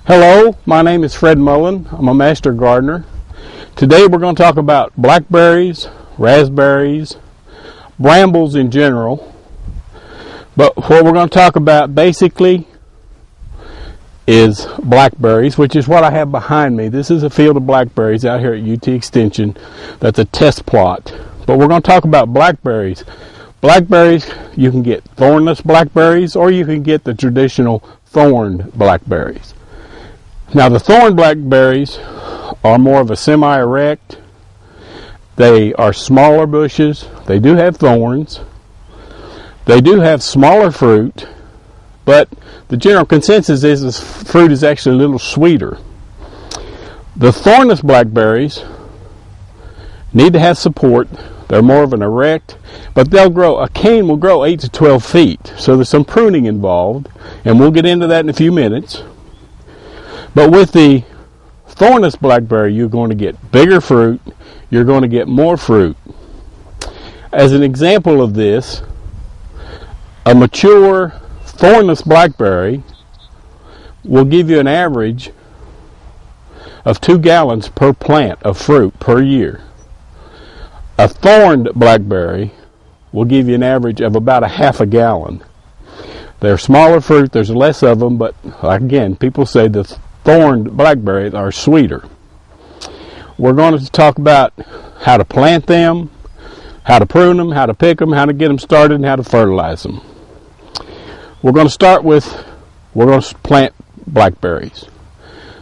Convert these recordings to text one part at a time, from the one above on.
Hello, my name is Fred Mullen. I'm a master gardener. Today we're going to talk about blackberries, raspberries, brambles in general. But what we're going to talk about basically is blackberries, which is what I have behind me. This is a field of blackberries out here at UT Extension. That's a test plot. But we're going to talk about blackberries. Blackberries, you can get thornless blackberries or you can get the traditional thorned blackberries. Now the thorn blackberries are more of a semi-erect. They are smaller bushes. They do have thorns. They do have smaller fruit, but the general consensus is the fruit is actually a little sweeter. The thornless blackberries need to have support. They're more of an erect, but they'll grow. A cane will grow 8 to 12 feet, so there's some pruning involved, and we'll get into that in a few minutes. But with the thornless blackberry, you're going to get bigger fruit, you're going to get more fruit. As an example of this, a mature thornless blackberry will give you an average of 2 gallons per plant of fruit per year. A thorned blackberry will give you an average of about a half a gallon. They're smaller fruit, there's less of them, but again, people say the thorned blackberries are sweeter. We're going to talk about how to plant them, how to prune them, how to pick them, how to get them started, and how to fertilize them. We're going to start with, we're going to plant blackberries.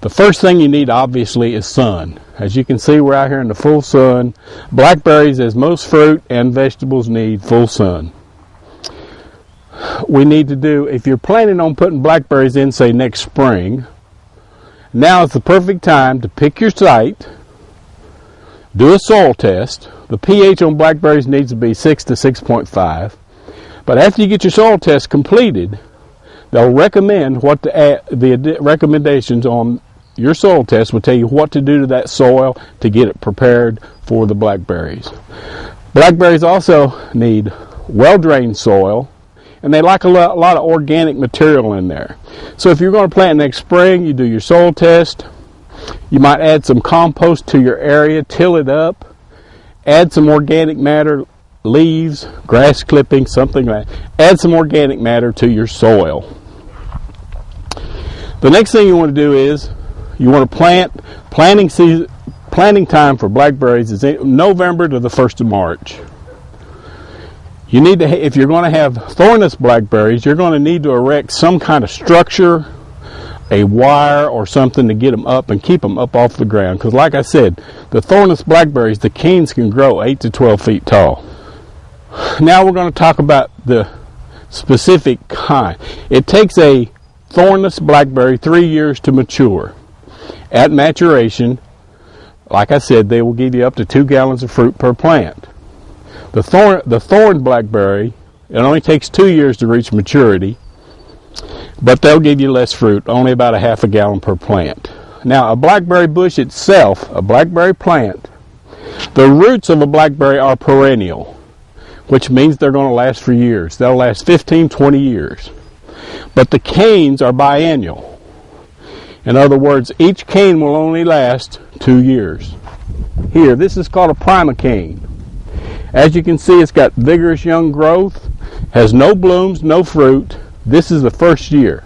The first thing you need obviously is sun. As you can see, we're out here in the full sun. Blackberries, as most fruit and vegetables, need full sun. We need to do, if you're planning on putting blackberries in, say next spring, now is the perfect time to pick your site, do a soil test. The pH on blackberries needs to be 6 to 6.5. But after you get your soil test completed, they'll recommend what to add. The recommendations on your soil test will tell you what to do to that soil to get it prepared for the blackberries. Blackberries also need well-drained soil, and they like a lot of organic material in there. So if you're going to plant next spring, you do your soil test. You might add some compost to your area, till it up, add some organic matter, leaves, grass clippings, something like that. Add some organic matter to your soil. The next thing you want to do is you want to planting time for blackberries is November to the 1st of March. You need to, if you're going to have thornless blackberries, you're going to need to erect some kind of structure, a wire or something to get them up and keep them up off the ground. Because like I said, the thornless blackberries, the canes can grow 8 to 12 feet tall. Now we're going to talk about the specific kind. It takes a thornless blackberry 3 years to mature. At maturation, like I said, they will give you up to 2 gallons of fruit per plant. The thorned blackberry, it only takes 2 years to reach maturity, but they'll give you less fruit, only about a half a gallon per plant. Now, a blackberry bush itself, a blackberry plant, the roots of a blackberry are perennial, which means they're going to last for years. They'll last 15, 20 years. But the canes are biennial. In other words, each cane will only last 2 years. Here, this is called a prima cane. As you can see, it's got vigorous young growth, has no blooms, no fruit. This is the first year.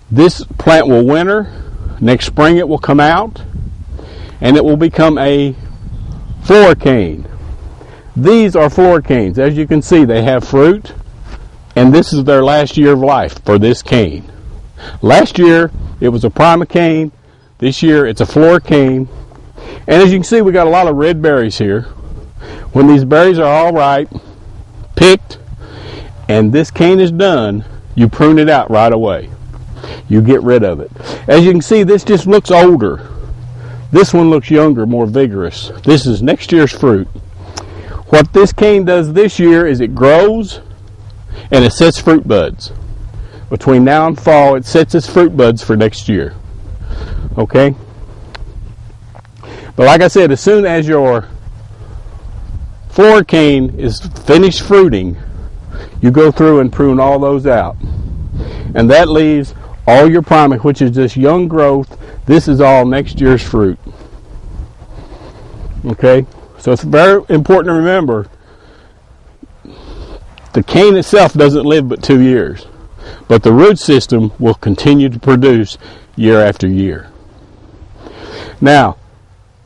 This plant will winter. Next spring it will come out, and it will become a floor cane. These are floor canes. As you can see, they have fruit, and this is their last year of life for this cane. Last year, it was a prima cane. This year, it's a floor cane. And as you can see, we got a lot of red berries here. When these berries are all ripe, picked, and this cane is done, you prune it out right away. You get rid of it. As you can see, this just looks older. This one looks younger, more vigorous. This is next year's fruit. What this cane does this year is it grows and it sets fruit buds. Between now and fall, it sets its fruit buds for next year. Okay? But like I said, as soon as your floor cane is finished fruiting, you go through and prune all those out. And that leaves All your priming, which is just young growth, this is all next year's fruit. Okay, so it's very important to remember the cane itself doesn't live but 2 years, but the root system will continue to produce year after year. Now,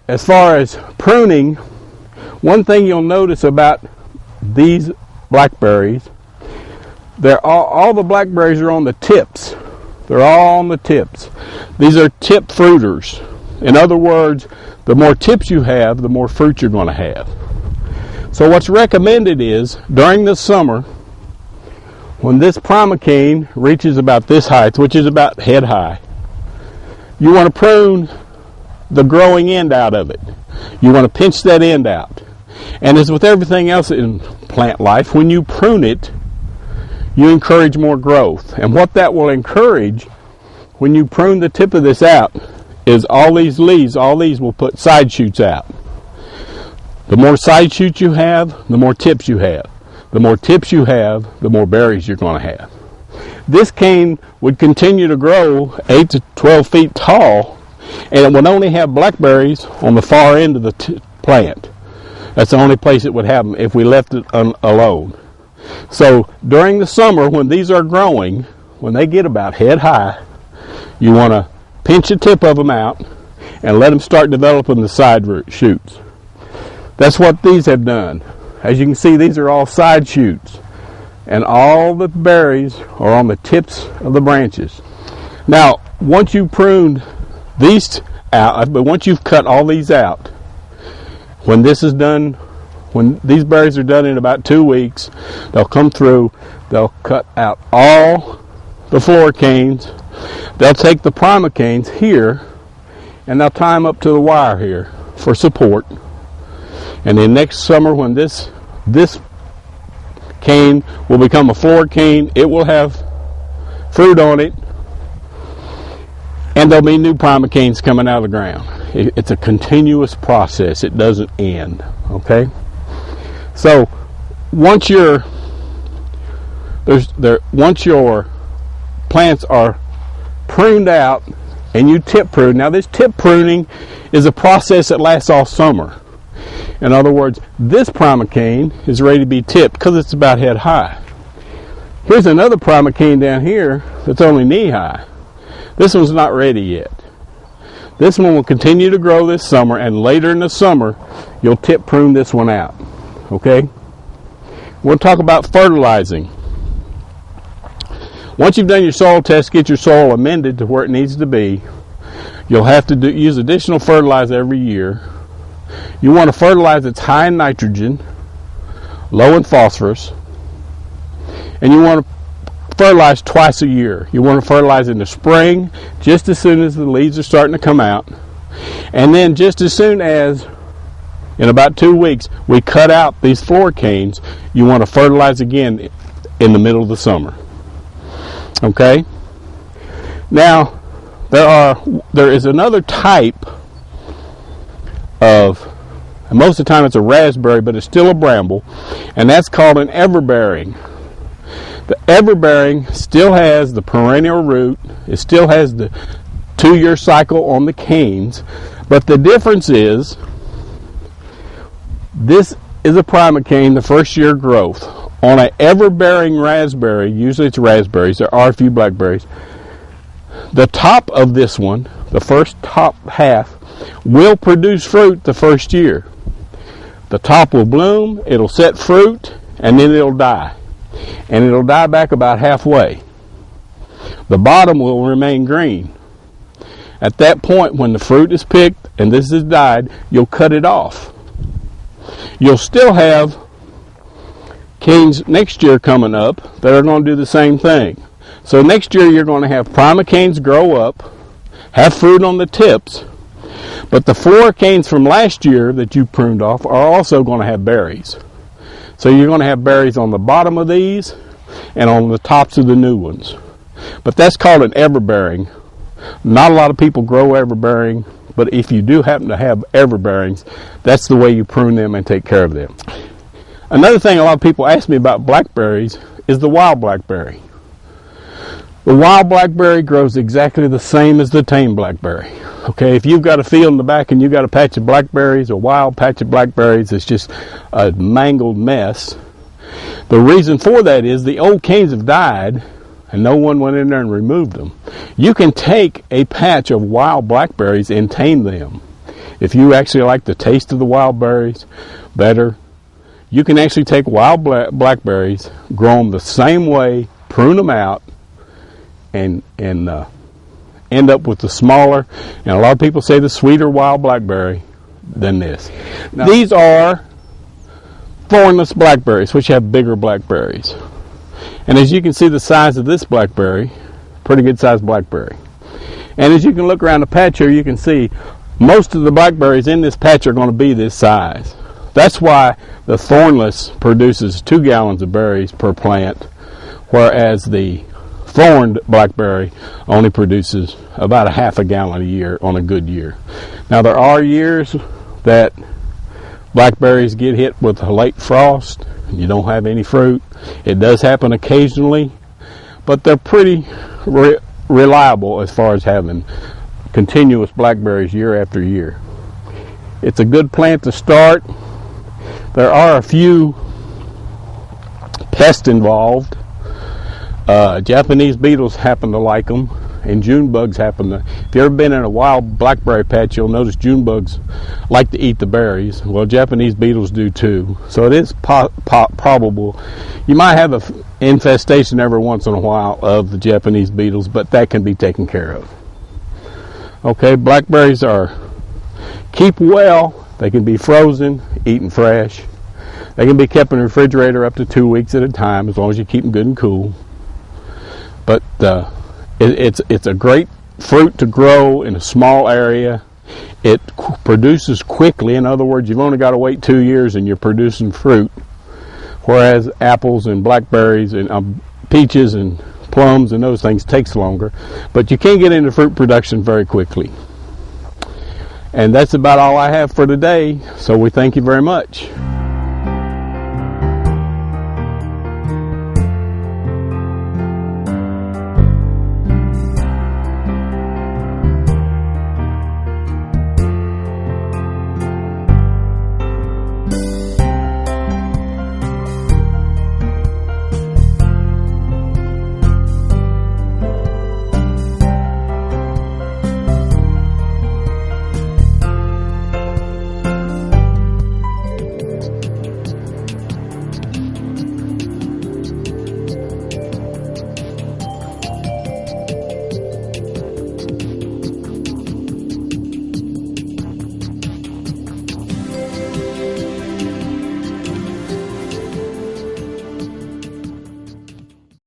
as far as pruning, one thing you'll notice about these blackberries, all the blackberries are on the tips. They're all on the tips. These are tip fruiters. In other words, the more tips you have, the more fruit you're going to have. So what's recommended is, during the summer, when this primocane reaches about this height, which is about head high, you want to prune the growing end out of it. You want to pinch that end out. And as with everything else in plant life, when you prune it, you encourage more growth. And what that will encourage, when you prune the tip of this out, is all these leaves, all these will put side shoots out. The more side shoots you have, the more tips you have. The more tips you have, the more berries you're going to have. This cane would continue to grow 8 to 12 feet tall, and it would only have blackberries on the far end of the plant. That's the only place it would have them if we left it alone. So during the summer, when these are growing, when they get about head high, you want to pinch the tip of them out and let them start developing the side shoots. That's what these have done. As you can see, these are all side shoots, and all the berries are on the tips of the branches. Now, once you pruned these out, but once you've cut all these out, when this is done, when these berries are done in about 2 weeks, they'll come through, they'll cut out all the floor canes, they'll take the primocanes here, and they'll tie them up to the wire here for support. And then next summer, when this cane will become a floor cane, it will have fruit on it, and there'll be new primocanes coming out of the ground. It's a continuous process. It doesn't end. Okay? So once your plants are pruned out and you tip prune, now this tip pruning is a process that lasts all summer. In other words, this primocane is ready to be tipped because it's about head high. Here's another primocane down here that's only knee high. This one's not ready yet. This one will continue to grow this summer, and later in the summer, you'll tip prune this one out. Okay? We'll talk about fertilizing. Once you've done your soil test, get your soil amended to where it needs to be. You'll have to use additional fertilizer every year. You want to fertilize that's high in nitrogen, low in phosphorus, and you want to fertilize twice a year. You want to fertilize in the spring, just as soon as the leaves are starting to come out, and then just as soon as, in about 2 weeks, we cut out these floor canes, you want to fertilize again in the middle of the summer. Okay? Now, there is another type of, and most of the time it's a raspberry, but it's still a bramble, and that's called an everbearing. The everbearing still has the perennial root. It still has the 2-year cycle on the canes, but the difference is this is a primocane, the first year growth. On an everbearing raspberry, usually it's raspberries, there are a few blackberries, the top of this one, the first top half, will produce fruit the first year. The top will bloom, it'll set fruit, and then it'll die. And it'll die back about halfway. The bottom will remain green. At that point, when the fruit is picked and this is died, you'll cut it off. You'll still have canes next year coming up that are going to do the same thing. So next year you're going to have primocanes grow up, have fruit on the tips, but the floor canes from last year that you pruned off are also going to have berries. So you're going to have berries on the bottom of these and on the tops of the new ones. But that's called an everbearing. Not a lot of people grow everbearing, but if you do happen to have everbearings, that's the way you prune them and take care of them. Another thing a lot of people ask me about blackberries is the wild blackberry. The wild blackberry grows exactly the same as the tame blackberry. Okay, if you've got a field in the back and you've got a patch of blackberries, a wild patch of blackberries, it's just a mangled mess. The reason for that is the old canes have died and no one went in there and removed them. You can take a patch of wild blackberries and tame them. If you actually like the taste of the wild berries better, you can actually take wild blackberries, grow them the same way, prune them out, and end up with the smaller, and a lot of people say the sweeter wild blackberry than this. Now, these are thornless blackberries, which have bigger blackberries. And as you can see the size of this blackberry, pretty good sized blackberry. And as you can look around the patch here, you can see most of the blackberries in this patch are going to be this size. That's why the thornless produces 2 gallons of berries per plant, whereas the thorned blackberry only produces about a half a gallon a year on a good year. Now there are years that blackberries get hit with a late frost and you don't have any fruit. It does happen occasionally, but they're pretty reliable as far as having continuous blackberries year after year. It's a good plant to start. There are a few pests involved. Japanese beetles happen to like them, and June bugs happen to. If you've ever been in a wild blackberry patch, you'll notice June bugs like to eat the berries. Well, Japanese beetles do too. So it is probable you might have an infestation every once in a while of the Japanese beetles, but that can be taken care of. Okay, blackberries keep well. They can be frozen, eaten fresh. They can be kept in the refrigerator up to 2 weeks at a time, as long as you keep them good and cool. But it's a great fruit to grow in a small area. It produces quickly. In other words, you've only got to wait 2 years and you're producing fruit. Whereas apples and blackberries and peaches and plums and those things takes longer. But you can get into fruit production very quickly. And that's about all I have for today. So we thank you very much.